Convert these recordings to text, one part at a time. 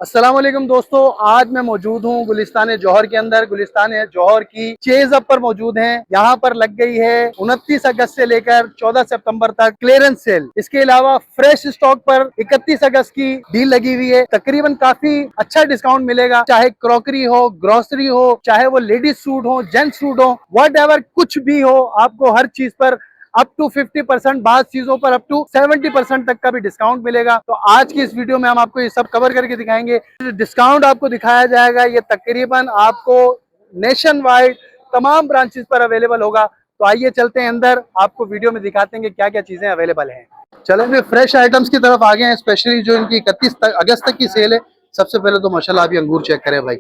अस्सलाम वालेकुम दोस्तों, आज मैं मौजूद हूँ गुलिस्तान जौहर के अंदर। गुलिस्तान जौहर की चेज अप पर मौजूद हैं। यहाँ पर लग गई है 29 अगस्त से लेकर 14 सितंबर तक क्लियरेंस सेल। इसके अलावा फ्रेश स्टॉक पर 31 अगस्त की डील लगी हुई है। तकरीबन काफी अच्छा डिस्काउंट मिलेगा, चाहे क्रॉकरी हो, ग्रोसरी हो, चाहे वो लेडीज सूट हो, जेंट्स सूट हो, वट एवर कुछ भी हो, आपको हर चीज पर अप टू 50%, बाद चीजों पर अप टू 70% तक का भी डिस्काउंट मिलेगा। तो आज की इस वीडियो में हम आपको ये सब कवर करके दिखाएंगे। डिस्काउंट आपको दिखाया जाएगा, ये तकरीबन आपको नेशन वाइड तमाम ब्रांचेस पर अवेलेबल होगा। तो आइए चलते हैं अंदर, आपको वीडियो में दिखाते हैं कि क्या क्या चीजें अवेलेबल हैं। चलें फिर फ्रेश आइटम्स की तरफ आगे हैं, स्पेशली जो इनकी 31 अगस्त तक की सेल है। सबसे पहले तो माशाल्लाह अभी अंगूर चेक करें भाई,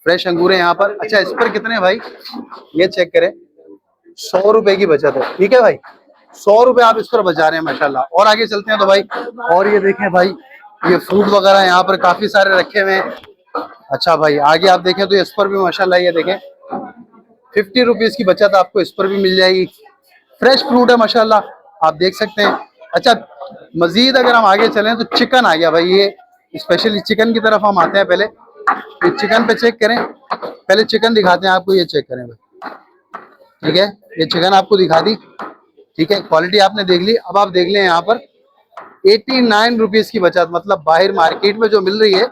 फ्रेश अंगूर है यहाँ पर। अच्छा, इस पर कितने भाई, ये चेक करें, 100 रुपए की बचत है। ठीक है भाई, 100 रुपए आप इस पर बचा रहे हैं माशाल्लाह। और आगे चलते हैं तो भाई, और ये देखें भाई, ये फ्रूट वगैरह यहाँ पर काफी सारे रखे हुए हैं। अच्छा भाई, आगे आप देखें तो इस पर भी माशाल्लाह ये देखें 50 रुपीज की बचत आपको इस पर भी मिल जाएगी। फ्रेश फ्रूट है माशाल्लाह, आप देख सकते हैं। अच्छा, मजीद अगर हम आगे चलें तो चिकन आ गया भाई, ये स्पेशली चिकन की तरफ हम आते हैं। पहले ये चिकन पे चेक करें, पहले चिकन दिखाते हैं आपको, ये चेक करें भाई। ठीक है, ये चिकन आपको दिखा दी। ठीक है, क्वालिटी आपने देख ली। अब आप देख लें यहाँ पर 89 रुपीज की बचत, मतलब बाहर मार्केट में जो मिल रही है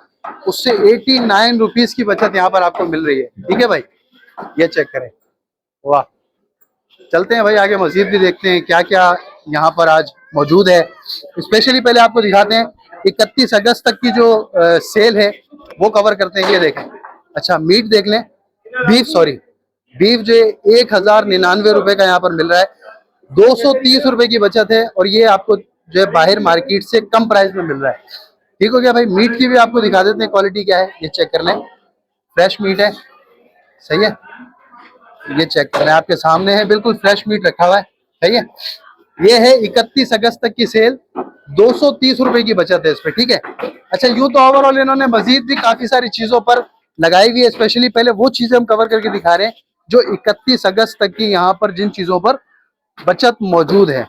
उससे 89 रुपीज की बचत यहाँ पर आपको मिल रही है। ठीक है भाई, ये चेक करें, वाह। चलते हैं भाई आगे, मजीद भी देखते हैं क्या क्या यहाँ पर आज मौजूद है। स्पेशली पहले आपको दिखाते हैं 31 अगस्त तक की जो सेल है वो कवर करते हैं। ये देखें, अच्छा मीट देख लें, बीफ, सॉरी बीफ जो 1099 रुपए का यहाँ पर मिल रहा है। 230 रुपए की बचत है, और ये आपको जो है बाहर मार्केट से कम प्राइस में मिल रहा है। ठीक हो गया भाई। मीट की भी आपको दिखा देते हैं क्वालिटी क्या है, ये चेक कर लें। फ्रेश मीट है, सही है, ये चेक कर लें, आपके सामने है, बिल्कुल फ्रेश मीट रखा हुआ है। सही है, ये है 31 अगस्त तक की सेल, 230 रुपए की बचत है इस पे। ठीक है, अच्छा यूं तो ओवरऑल इन्होंने मजीद भी काफी सारी चीजों पर लगाई हुई है। स्पेशली पहले वो चीजें हम कवर करके दिखा रहे हैं जो 31 अगस्त तक की यहाँ पर जिन चीजों पर बचत मौजूद है।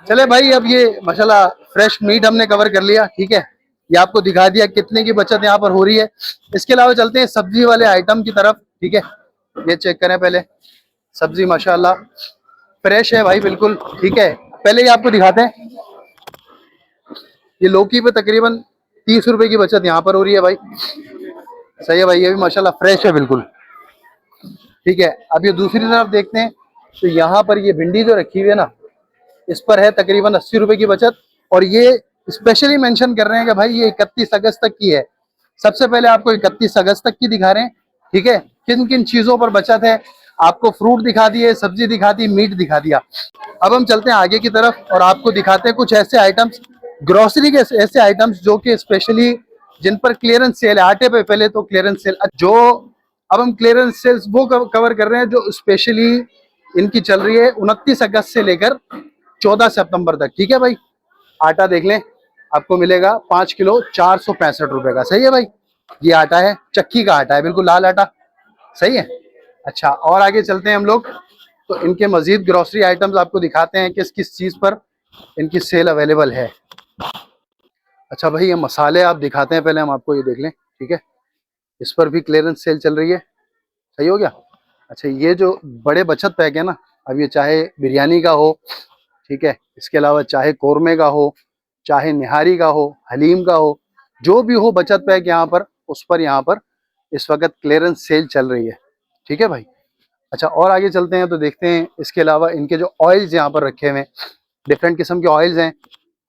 चले भाई, अब ये माशाल्लाह फ्रेश मीट हमने कवर कर लिया। ठीक है, ये आपको दिखा दिया कितने की बचत यहाँ पर हो रही है। इसके अलावा चलते हैं सब्जी वाले आइटम की तरफ। ठीक है, ये चेक करें पहले, सब्जी माशाल्लाह फ्रेश है भाई, बिल्कुल। ठीक है, पहले ये आपको दिखाते हैं, ये लौकी पे तकरीबन 30 रुपए की बचत यहाँ पर हो रही है भाई। सही है भाई, ये भी माशाल्लाह फ्रेश है बिल्कुल। ठीक है, अब ये दूसरी तरफ देखते हैं तो यहाँ पर ये भिंडी जो रखी हुई है ना, इस पर है तकरीबन 80 रुपए की बचत। और ये स्पेशली मेंशन कर रहे हैं कि भाई ये 31 अगस्त तक की है। सबसे पहले आपको 31 अगस्त तक की दिखा रहे हैं। ठीक है, किन किन चीजों पर बचत है, आपको फ्रूट दिखा दिए, सब्जी दिखा दी, मीट दिखा दिया। अब हम चलते हैं आगे की तरफ और आपको दिखाते हैं कुछ ऐसे आइटम्स, ग्रोसरी के ऐसे आइटम्स जो कि स्पेशली जिन पर क्लियरेंस सेल है। आटे पे पहले तो क्लियरेंस सेल, जो अब हम क्लियरेंस सेल्स वो कवर कर रहे हैं जो स्पेशली इनकी चल रही है 29 अगस्त से लेकर 14 सितंबर तक। ठीक है भाई, आटा देख लें, आपको मिलेगा 5 किलो 465 रुपए का। सही है भाई, ये आटा है, चक्की का आटा है, बिल्कुल लाल आटा। सही है, अच्छा और आगे चलते हैं हम लोग तो इनके मजीद ग्रोसरी आइटम्स आपको दिखाते हैं किस किस चीज़ पर इनकी सेल अवेलेबल है। अच्छा भाई, ये मसाले आप दिखाते हैं, पहले हम आपको ये देख लें। ठीक है, इस पर भी क्लियरेंस सेल चल रही है। सही हो गया। अच्छा, ये जो बड़े बचत पैक है ना, अब ये चाहे बिरयानी का हो, ठीक है, इसके अलावा चाहे कौरमे का हो, चाहे निहारी का हो, हलीम का हो, जो भी हो बचत पैक यहाँ पर, उस पर यहाँ पर इस वक्त क्लियरेंस सेल चल रही है। ठीक है भाई। अच्छा, और आगे चलते हैं तो देखते हैं इसके अलावा इनके जो ऑयल्स यहाँ पर रखे हुए हैं, डिफरेंट किस्म के ऑयल्स हैं।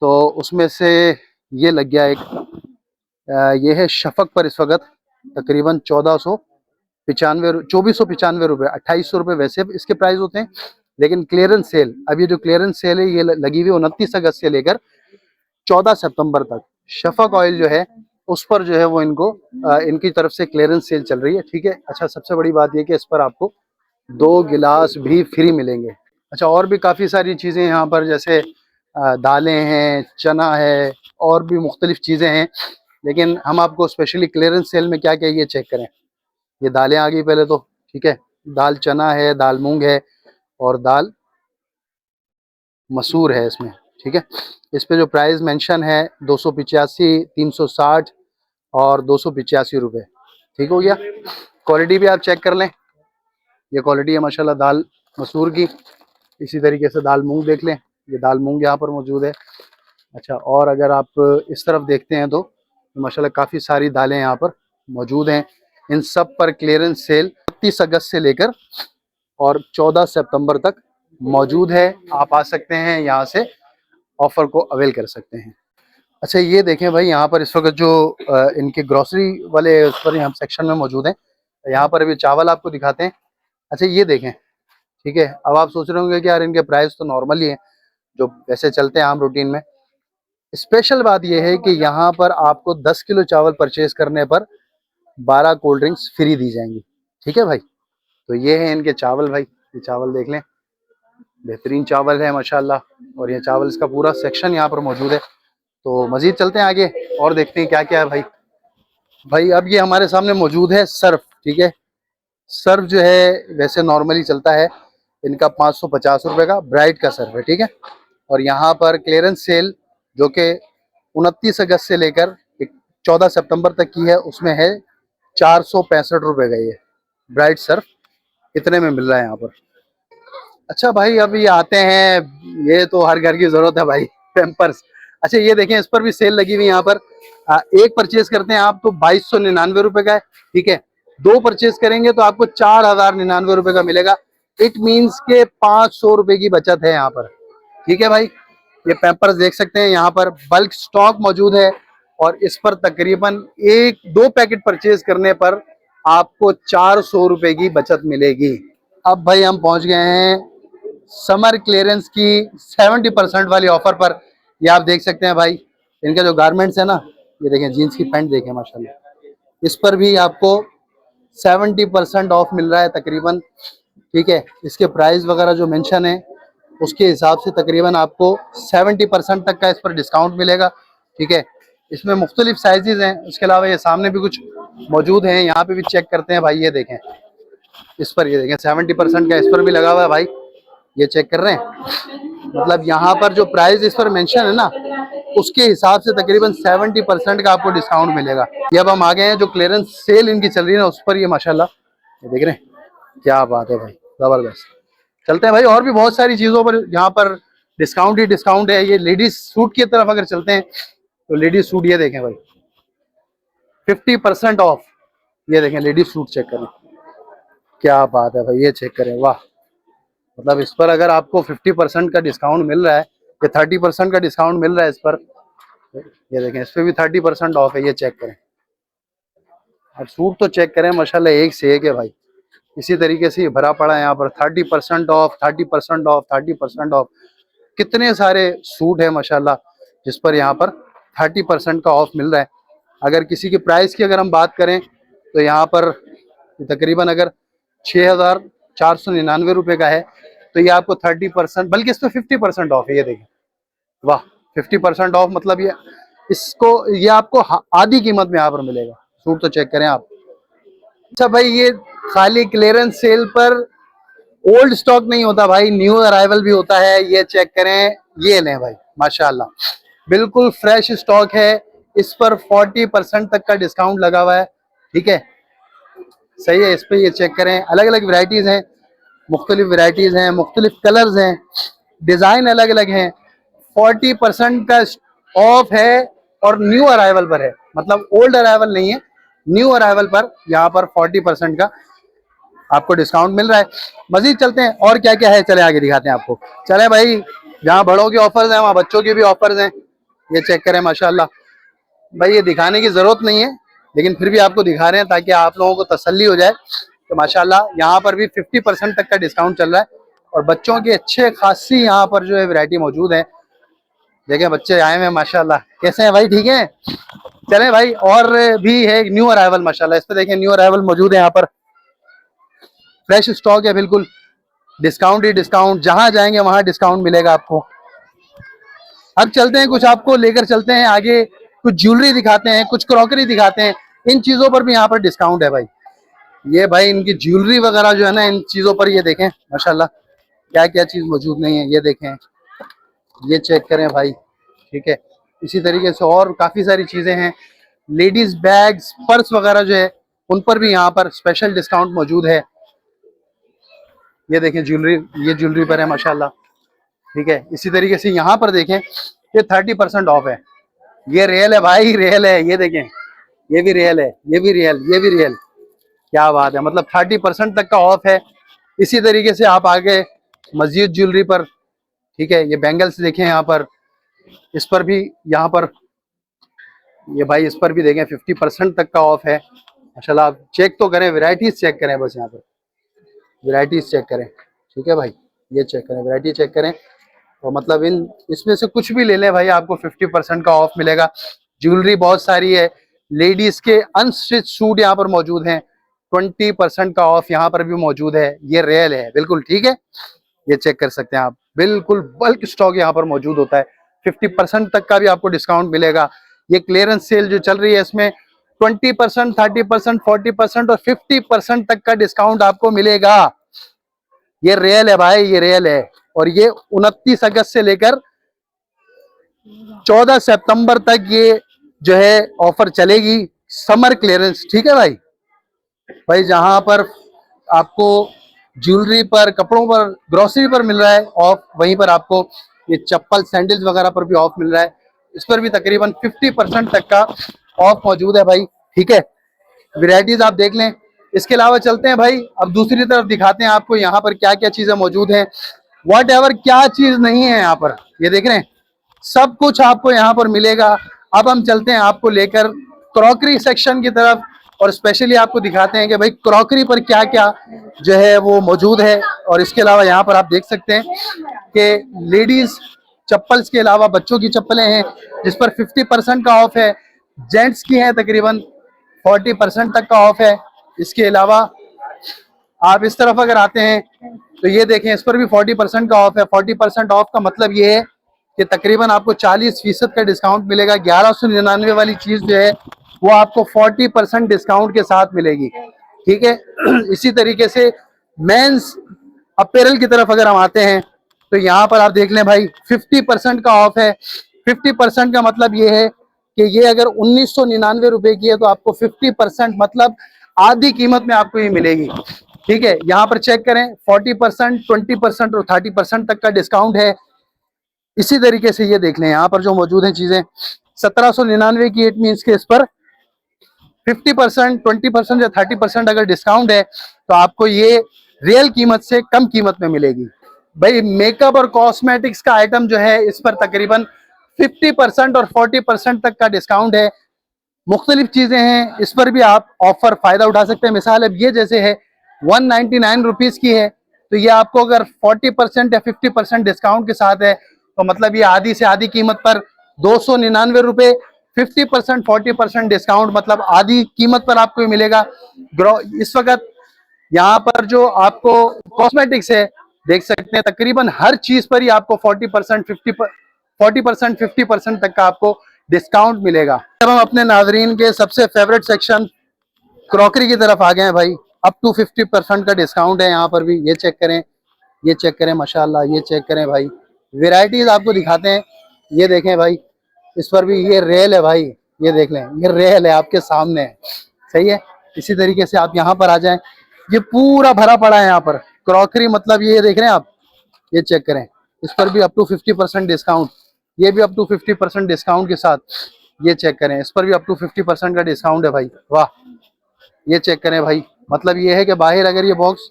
तो उसमें से ये लग गया एक, ये है शफक पर इस वक्त तकरीबन 2495 रुपये, 2800 रुपये वैसे इसके प्राइस होते हैं, लेकिन क्लियरेंस सेल, अब ये जो क्लियरेंस सेल है ये लगी हुई 29 अगस्त से लेकर 14 सितंबर तक। शफक ऑयल जो है उस पर जो है वो इनको इनकी तरफ से क्लियरेंस सेल चल रही है। ठीक है, अच्छा सबसे बड़ी बात ये कि इस पर आपको 2 गिलास भी फ्री मिलेंगे। अच्छा, और भी काफ़ी सारी चीज़ें यहाँ पर, जैसे दालें हैं, चना है, और भी मुख्तलिफ चीज़ें हैं, लेकिन हम आपको स्पेशली क्लियरेंस सेल में क्या क्या ये चेक करें। ये दालें आ गई पहले तो। ठीक है, दाल चना है, दाल मूंग है, और दाल मसूर है इसमें। ठीक है, इस पे जो प्राइस मेंशन है 285, 360 और 285 रुपये। ठीक हो गया। क्वालिटी भी आप चेक कर लें, ये क्वालिटी है माशाल्लाह दाल मसूर की। इसी तरीके से दाल मूंग देख लें, ये दाल मूंग यहाँ पर मौजूद है। अच्छा, और अगर आप इस तरफ देखते हैं तो माशाल्लाह काफ़ी सारी दालें यहाँ पर मौजूद हैं। इन सब पर क्लियरेंस सेल 31 अगस्त से लेकर और 14 सितंबर तक मौजूद है। आप आ सकते हैं, यहाँ से ऑफर को अवेल कर सकते हैं। अच्छा, ये देखें भाई, यहाँ पर इस वक्त जो इनके ग्रोसरी वाले उस पर हम सेक्शन में मौजूद हैं। यहाँ पर अभी चावल आपको दिखाते हैं। अच्छा, ये देखें, ठीक है। अब आप सोच रहे होंगे कि यार इनके प्राइस तो नॉर्मल ही हैं, जो वैसे चलते हैं आम रूटीन में। स्पेशल बात यह है कि यहाँ पर आपको 10 किलो चावल परचेज करने पर 12 कोल्ड ड्रिंक्स फ्री दी जाएंगी। ठीक है भाई। तो ये है इनके चावल भाई, ये चावल देख लें, बेहतरीन चावल है माशाल्लाह। और ये चावल इसका पूरा सेक्शन यहाँ पर मौजूद है। तो मज़ीद चलते हैं आगे और देखते हैं क्या क्या है भाई। भाई अब ये हमारे सामने मौजूद है सर्फ। ठीक है, सर्फ जो है वैसे नॉर्मली चलता है इनका 550 रुपये का ब्राइट का सर्फ है। ठीक है। और यहाँ पर क्लियरेंस सेल जो कि 29 अगस्त से लेकर 14 सितंबर तक की है, उसमें है 465 रुपये का ये ब्राइट सर्फ, इतने में मिल रहा है यहाँ पर। अच्छा भाई, अब ये आते हैं, ये तो हर घर की जरूरत है भाई, पैम्पर्स। अच्छा, ये देखें, इस पर भी सेल लगी हुई है यहाँ पर। एक परचेज करते हैं आप तो 2299 रुपये का है। ठीक है, 2 परचेज करेंगे तो आपको 4099 रुपये का मिलेगा। इट मीन्स के 500 रुपये की बचत है यहाँ पर। ठीक है भाई, ये पैम्पर्स देख सकते हैं, यहाँ पर बल्क स्टॉक मौजूद है और इस पर तकरीबन 1-2 पैकेट परचेज करने पर आपको 400 रुपये की बचत मिलेगी। अब भाई हम पहुंच गए हैं समर क्लियरेंस की 70% वाली ऑफर पर। ये आप देख सकते हैं भाई, इनका जो गारमेंट्स है ना, ये देखें, जीन्स की पैंट देखें माशाल्लाह, इस पर भी आपको 70% ऑफ मिल रहा है तकरीबन। ठीक है, इसके प्राइस वगैरह जो मेंशन है उसके हिसाब से तकरीबन आपको 70% तक का इस पर डिस्काउंट मिलेगा। ठीक है, इसमें मुख्तलिफ साइजेस हैं। उसके अलावा ये सामने भी कुछ मौजूद हैं, यहाँ पे भी चेक करते हैं भाई। ये देखें, इस पर ये देखें 70% का इस पर भी लगा हुआ है भाई, ये चेक कर रहे हैं। मतलब यहाँ पर जो प्राइस इस पर मेंशन है ना, उसके हिसाब से तकरीबन 70% का आपको डिस्काउंट मिलेगा। ये अब हम आ गए हैं जो क्लियरेंस सेल इनकी चल रही है ना, उस पर ये माशाल्लाह, ये देख रहे हैं, क्या बात है भाई, जबरदस्त। चलते हैं भाई, और भी बहुत सारी चीज़ों पर यहाँ पर डिस्काउंट ही डिस्काउंट है। ये लेडीज सूट की तरफ अगर चलते हैं तो लेडीज सूट ये देखें भाई, 50% ऑफ। ये देखें लेडीज सूट, चेक करें, क्या बात है भाई, ये चेक करें, वाह। मतलब इस पर अगर आपको 50% का डिस्काउंट मिल रहा है, या 30% का डिस्काउंट मिल रहा है इस पर, ये देखें, इस पर भी 30% ऑफ है, ये चेक करें। अब सूट तो चेक करें माशाल्लाह, एक से एक है भाई। इसी तरीके से ये भरा पड़ा है यहाँ पर, 30% ऑफ, 30% ऑफ, 30% ऑफ। कितने सारे सूट है माशाल्लाह जिस पर यहाँ पर 30% का ऑफ मिल रहा है। अगर किसी के प्राइस की अगर हम बात करें तो यहाँ पर तकरीबन अगर 6499 रुपये का है, तो ये आपको 30%, बल्कि इस पर 50% ऑफ है। ये देखिए, वाह, 50% ऑफ, मतलब ये आपको आधी कीमत में यहाँ पर मिलेगा। सूट तो चेक करें आप। अच्छा भाई, ये खाली क्लियरेंस सेल पर ओल्ड स्टॉक नहीं होता भाई, न्यू अराइवल भी होता है। ये चेक करें, ये लें भाई, माशाल्लाह बिल्कुल फ्रेश स्टॉक है। इस पर 40% तक का डिस्काउंट लगा हुआ है। ठीक है, सही है। इस पर ये चेक करें, अलग अलग वैरायटीज हैं, मुख्तलिफ वैरायटीज हैं, मुख्तलिफ कलर्स हैं, डिज़ाइन अलग अलग हैं। 40% का ऑफ है और न्यू अराइवल पर है, मतलब ओल्ड अराइवल नहीं है, न्यू अराइवल पर यहाँ पर 40% का आपको डिस्काउंट मिल रहा है। मजीद चलते हैं, और क्या क्या है, चले आगे दिखाते हैं आपको। चले भाई, जहाँ बड़ों के ऑफर्स हैं वहाँ बच्चों के भी ऑफर्स हैं। ये चेक करें माशाल्लाह भाई, ये दिखाने की ज़रूरत नहीं है लेकिन फिर भी आपको दिखा रहे हैं ताकि आप लोगों को तसल्ली हो जाए। तो माशाल्लाह यहाँ पर भी 50% तक का डिस्काउंट चल रहा है और बच्चों की अच्छे खासी यहाँ पर जो है वैरायटी मौजूद है। देखें, बच्चे आए हुए हैं माशाल्लाह, कैसे हैं भाई, ठीक है। चलें भाई, और भी है न्यू अराइवल माशाल्लाह, इस पर देखें न्यू अराइवल मौजूद है। यहाँ पर फ्रेश स्टॉक है, बिल्कुल डिस्काउंट ही डिस्काउंट, जहां जाएंगे वहां डिस्काउंट मिलेगा आपको। अब चलते हैं, कुछ आपको लेकर चलते हैं आगे, कुछ ज्वेलरी दिखाते हैं, कुछ क्रॉकरी दिखाते हैं। इन चीजों पर भी यहाँ पर डिस्काउंट है भाई। ये भाई इनकी ज्वेलरी वगैरह जो है ना, इन चीजों पर ये देखें माशाल्लाह क्या क्या चीज मौजूद नहीं है। ये देखें, ये चेक करें भाई, ठीक है। इसी तरीके से और काफी सारी चीजें हैं लेडीज बैग्स, पर्स वगैरह जो है उन पर भी यहाँ पर स्पेशल डिस्काउंट मौजूद है। ये देखें ज्वेलरी, ये ज्वेलरी पर है माशाल्लाह, ठीक है। इसी तरीके से यहाँ पर देखें ये 30% ऑफ है। ये रियल है भाई, रियल है। ये देखें, ये भी रियल है, ये भी रियल, ये भी रियल। क्या बात है, मतलब 30% तक का ऑफ है। इसी तरीके से आप आगे मस्जिद ज्वेलरी पर, ठीक है, ये बैंगल्स देखें यहाँ पर, इस पर भी यहाँ पर ये भाई इस पर भी देखें 50% तक का ऑफ है माशाल्लाह। आप चेक तो करें, वैरायटीज चेक करें, बस यहाँ पर वैरायटीज चेक करें, ठीक है भाई। ये चेक करें, वैरायटी चेक करें, तो मतलब इसमें से कुछ भी ले लें भाई, आपको 50% का ऑफ मिलेगा। ज्वेलरी बहुत सारी है, लेडीज के अनस्टिच सूट यहाँ पर मौजूद हैं, 20% का ऑफ यहाँ पर भी मौजूद है। ये रियल है बिल्कुल, ठीक है। ये चेक कर सकते हैं आप, बिल्कुल बल्क स्टॉक यहाँ पर मौजूद होता है। 50% तक का भी आपको डिस्काउंट मिलेगा। ये क्लियरेंस सेल जो चल रही है इसमें 20%, 30%, 40% और 50% तक का डिस्काउंट आपको मिलेगा। ये रियल है भाई, ये रियल है। और ये 29 अगस्त से लेकर 14 सितंबर तक ये जो है ऑफर चलेगी, समर क्लियरेंस, ठीक है भाई। भाई जहां पर आपको ज्वेलरी पर, कपड़ों पर, ग्रोसरी पर मिल रहा है ऑफ, वहीं पर आपको ये चप्पल, सैंडल्स वगैरह पर भी ऑफ मिल रहा है। इस पर भी तकरीबन 50% तक का ऑफ मौजूद है भाई, ठीक है। वैरायटीज आप देख लें। इसके अलावा चलते हैं भाई, अब दूसरी तरफ दिखाते हैं आपको यहाँ पर क्या क्या चीजें मौजूद हैं। वॉट एवर क्या चीज नहीं है यहाँ पर, ये देख रहे हैं, सब कुछ आपको यहाँ पर मिलेगा। अब हम चलते हैं आपको लेकर क्रॉकरी सेक्शन की तरफ, और स्पेशली आपको दिखाते हैं कि भाई क्रॉकरी पर क्या क्या जो है वो मौजूद है। और इसके अलावा यहाँ पर आप देख सकते हैं कि लेडीज चप्पल्स के अलावा बच्चों की चप्पलें हैं जिस पर 50% का ऑफ है। जेंट्स की हैं तकरीबन 40% तक का ऑफ है। इसके अलावा आप इस तरफ अगर आते हैं तो ये देखें, इस पर भी 40% का ऑफ है। 40% ऑफ का मतलब ये है कि तकरीबन आपको 40% का डिस्काउंट मिलेगा। 1199 वाली चीज जो है वो आपको 40% डिस्काउंट के साथ मिलेगी, ठीक है। इसी तरीके से मेंस अपैरल की तरफ अगर हम आते हैं तो यहाँ पर आप देख लें भाई 50% का ऑफ है। 50% का मतलब ये है कि ये अगर 1999 रुपए की है तो आपको 50% मतलब आधी कीमत में आपको ये मिलेगी, ठीक है। यहाँ पर चेक करें, 40%, 20% और 30% तक का डिस्काउंट है। इसी तरीके से ये देख लें यहाँ पर जो मौजूद हैं चीजें, 1799 की, इट मीन्स के इस पर 50%, 20% या 30% अगर डिस्काउंट है तो आपको ये रियल कीमत से कम कीमत में मिलेगी। भाई मेकअप और कॉस्मेटिक्स का आइटम जो है इस पर तकरीबन 50% और 40% तक का डिस्काउंट है। मुख्तलिफ चीजें हैं, इस पर भी आप ऑफर फायदा उठा सकते हैं। मिसाल अब ये जैसे है 199 रुपीज की है, तो ये आपको अगर 40% या 50% डिस्काउंट के साथ है तो मतलब ये आधी से आधी कीमत पर 299 रुपए। 50%, 40% डिस्काउंट मतलब आधी कीमत पर आपको मिलेगा। इस वक्त यहाँ पर जो आपको कॉस्मेटिक्स है देख सकते हैं, तकरीबन हर चीज पर ही आपको 40%, 50% तक का आपको डिस्काउंट मिलेगा। अब हम अपने नाजरीन के सबसे फेवरेट सेक्शन क्रॉकरी की तरफ आ गए हैं भाई। अप टू 50% का डिस्काउंट है यहाँ पर भी। ये चेक करें, ये चेक करें माशाल्लाह, ये चेक करें भाई। वेराइटीज आपको दिखाते हैं, ये देखें भाई, इस पर भी ये रेल है भाई, ये देख लें, ये रेल है आपके सामने है, सही है। इसी तरीके से आप यहाँ पर आ जाएं, ये पूरा भरा पड़ा है यहाँ पर क्रॉकरी, मतलब ये देख रहे हैं आप, ये चेक करें, इस पर भी अप टू 50% डिस्काउंट, ये भी अप टू 50% डिस्काउंट के साथ। ये चेक करें, इस पर भी अप टू 50% का डिस्काउंट है भाई, वाह। ये चेक करें भाई, मतलब ये है कि बाहर अगर ये बॉक्स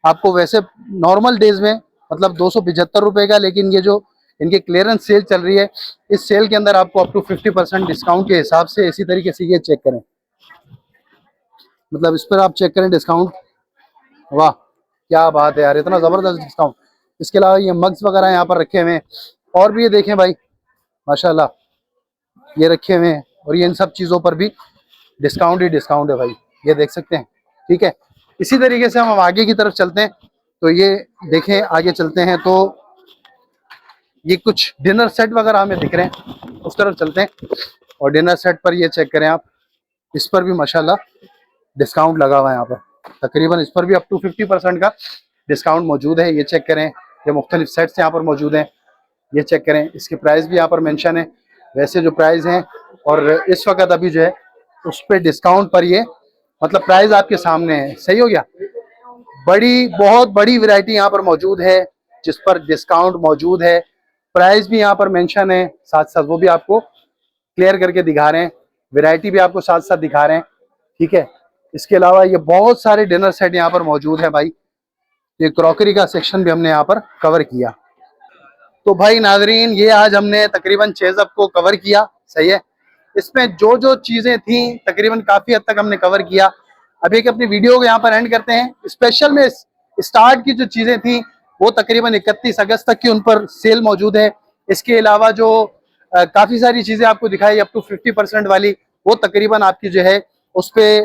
आपको वैसे नॉर्मल डेज में मतलब 275 रुपए का, लेकिन ये जो इनकी क्लियरेंस सेल चल रही है, इस सेल के अंदर आपको अप टू 50% डिस्काउंट के हिसाब से। इसी तरीके से ये चेक करें, मतलब इस पर आप चेक करें डिस्काउंट, वाह क्या बात है यार, इतना जबरदस्त डिस्काउंट। इसके अलावा ये मग्स वगैरह यहाँ पर रखे हुए हैं, और भी ये देखें भाई माशाल्लाह, ये रखे हुए हैं, और ये इन सब चीज़ों पर भी डिस्काउंट ही डिस्काउंट है भाई, ये देख सकते हैं, ठीक है। इसी तरीके से हम आगे की तरफ चलते हैं, तो ये देखें, आगे चलते हैं तो ये कुछ डिनर सेट वगैरह हमें दिख रहे हैं, उस तरफ चलते हैं। और डिनर सेट पर ये चेक करें आप, इस पर भी माशाल्लाह डिस्काउंट लगा हुआ है यहाँ पर, तकरीबन इस पर भी अप टू 50% का डिस्काउंट मौजूद है। ये चेक करें, ये मुख्तलिफ सेट्स यहाँ पर मौजूद हैं, ये चेक करें, इसके प्राइस भी यहाँ पर मेंशन है, वैसे जो प्राइस हैं। और इस वक्त अभी जो है उस पे डिस्काउंट पर ये मतलब प्राइस आपके सामने है। सही हो गया। बड़ी बहुत बड़ी वैरायटी यहाँ पर मौजूद है जिस पर डिस्काउंट मौजूद है, प्राइस भी यहाँ पर मेंशन है, साथ साथ वो भी आपको क्लियर करके दिखा रहे हैं, वैरायटी भी आपको साथ साथ दिखा रहे हैं। ठीक है, इसके अलावा ये बहुत सारे डिनर सेट यहाँ पर मौजूद है भाई। ये क्रॉकरी का सेक्शन भी हमने यहाँ पर कवर किया। तो भाई नाजरीन, ये आज हमने तकरीबन चेज़अप को कवर किया। सही है, इसमें जो जो चीजें थी तकरीबन काफी हद तक हमने कवर किया। अभी एक अपनी वीडियो को यहाँ पर एंड करते हैं। स्पेशल में स्टार्ट की जो चीजें थी वो तकरीबन 31 अगस्त तक की उन पर सेल मौजूद है। इसके अलावा जो काफी सारी चीजें आपको दिखाई अप टू 50% वाली, वो तकरीबन आपकी जो है उस पे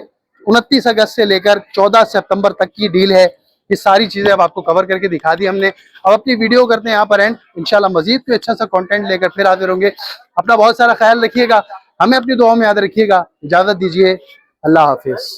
29 अगस्त से लेकर 14 सितंबर तक की डील है। ये सारी चीजें अब आपको कवर करके दिखा दी हमने। अब अपनी वीडियो करते हैं यहाँ पर एंड। इंशाल्लाह मजीद कोई अच्छा सा कंटेंट लेकर फिर हाजिर होंगे। अपना बहुत सारा ख्याल रखिएगा, हमें अपनी दुआओं में याद रखिएगा। इजाजत दीजिए, अल्लाह हाफिज।